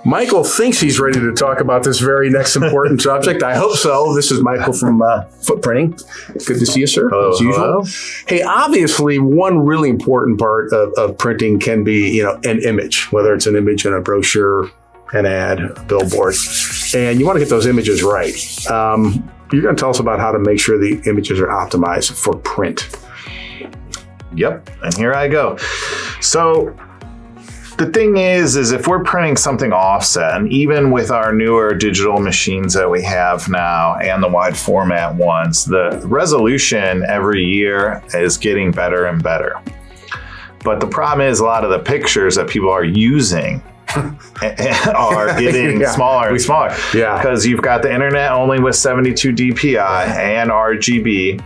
Michael thinks he's ready to talk about this very next important subject. I hope so. This is Michael from Footprinting. Good to see you, sir, as usual. Hey, obviously, one really important part of printing can be, an image, whether it's an image in a brochure, an ad, a billboard, and you want to get those images right. You're going to tell us about how to make sure the images are optimized for print. Yep, and here I go. So the thing is if we're printing something offset, and even with our newer digital machines that we have now and the wide format ones, the resolution every year is getting better and better. But the problem is a lot of the pictures that people are using are getting smaller and smaller. Yeah. Because you've got the internet only with 72 DPI and RGB.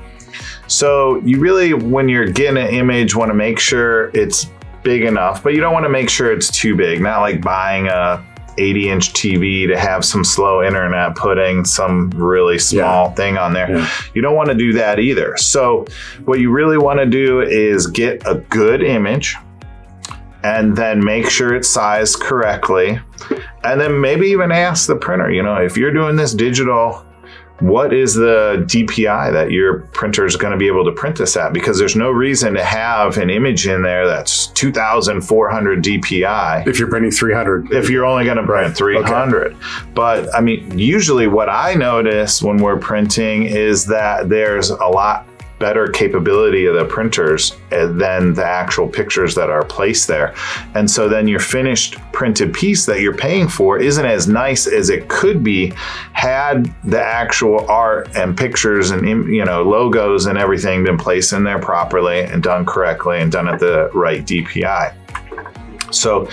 So you really, when you're getting an image, want to make sure it's big enough, but you don't want to make sure it's too big. Not like buying a 80-inch TV to have some slow internet, putting some really small thing on there. Yeah. You don't want to do that either. So what you really want to do is get a good image and then make sure it's sized correctly. And then maybe even ask the printer, if you're doing this digital, what is the DPI that your printer is going to be able to print this at? Because there's no reason to have an image in there that's 2,400 DPI. If you're printing 300. If you're only going to print 300. Okay. But I mean, usually what I notice when we're printing is that there's a lot better capability of the printers than the actual pictures that are placed there. And so then your finished printed piece that you're paying for isn't as nice as it could be had the actual art and pictures and logos and everything been placed in there properly and done correctly and done at the right DPI. So,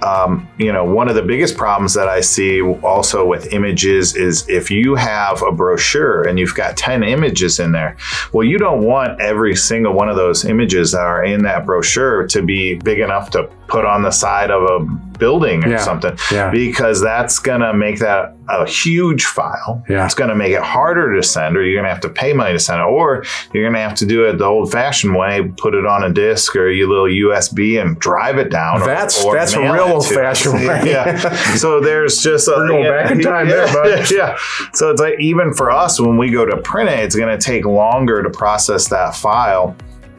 one of the biggest problems that I see also with images is if you have a brochure and you've got 10 images in there, well, you don't want every single one of those images that are in that brochure to be big enough to put on the side of a building or something, because that's going to make that a huge file. Yeah. It's going to make it harder to send, or you're going to have to pay money to send it, or you're going to have to do it the old-fashioned way, put it on a disc or your little USB and drive it down. That's a real old-fashioned way. Yeah. So there's just we're going back in time there, bud. Yeah. So it's like, even for us, when we go to print it, it's going to take longer to process that file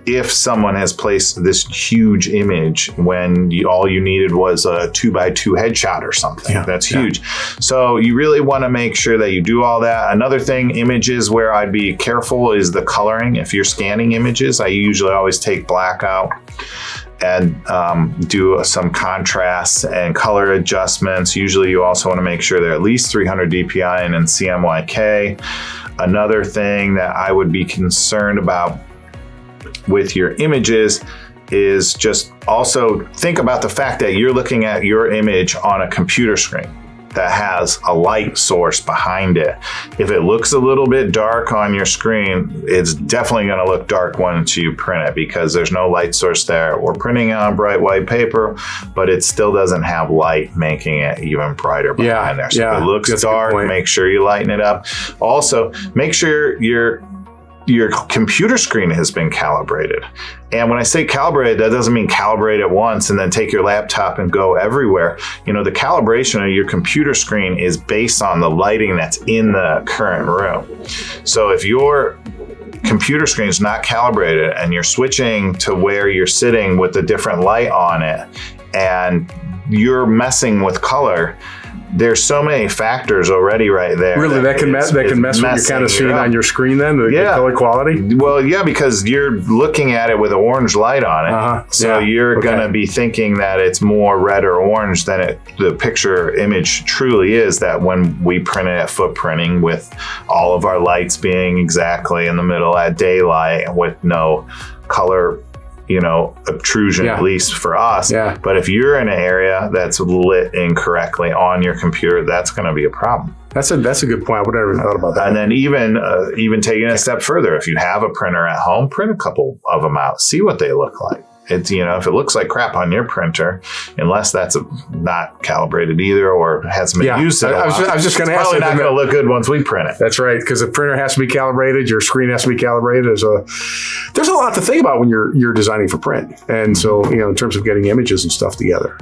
if someone has placed this huge image when all you needed was a 2x2 headshot or something. Yeah, that's huge. So you really want to make sure that you do all that. Another thing, images where I'd be careful is the coloring. If you're scanning images, I usually always take black out and do some contrasts and color adjustments. Usually you also want to make sure they're at least 300 DPI and in CMYK. Another thing that I would be concerned about with your images is just also think about the fact that you're looking at your image on a computer screen that has a light source behind it. If it looks a little bit dark on your screen, it's definitely going to look dark once you print it because there's no light source there. We're printing on bright white paper, but it still doesn't have light, making it even brighter behind there. So if it looks dark, make sure you lighten it up. Also, make sure your computer screen has been calibrated. And when I say calibrated, that doesn't mean calibrate it once and then take your laptop and go everywhere. The calibration of your computer screen is based on the lighting that's in the current room. So if your computer screen is not calibrated and you're switching to where you're sitting with a different light on it and you're messing with color, there's so many factors already right there. Really, that can mess with what you're kind of seeing on your screen then, the color quality? Well, yeah, because you're looking at it with an orange light on it. So you're going to be thinking that it's more red or orange than the picture image truly is, that when we print it at Footprinting with all of our lights being exactly in the middle at daylight with no color obtrusion, at least for us. Yeah. But if you're in an area that's lit incorrectly on your computer, that's going to be a problem. That's a good point. I would never thought about that. And then even taking it a step further, if you have a printer at home, print a couple of them out, see what they look like. It's, if it looks like crap on your printer, unless that's not calibrated either or hasn't been used at all, I was just going to ask. Probably not going to look good once we print it. That's right, because the printer has to be calibrated, your screen has to be calibrated. There's a lot to think about when you're designing for print, and so in terms of getting images and stuff together,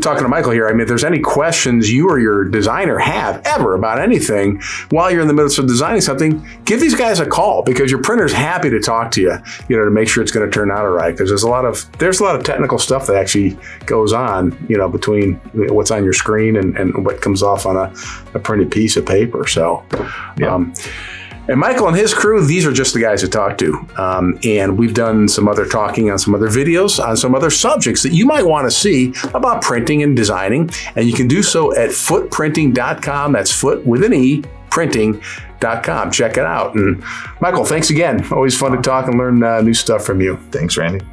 talking to Michael here, I mean, if there's any questions you or your designer have ever about anything while you're in the midst of designing something, give these guys a call, because your printer's happy to talk to you, to make sure it's going to turn out all right. Because there's a lot of technical stuff that actually goes on, between what's on your screen and what comes off on a printed piece of paper. So, and Michael and his crew, these are just the guys to talk to. And we've done some other talking on some other videos on some other subjects that you might want to see about printing and designing. And you can do so at footprinting.com. That's foot with an E, printing.com. Check it out. And Michael, thanks again. Always fun to talk and learn new stuff from you. Thanks, Randy.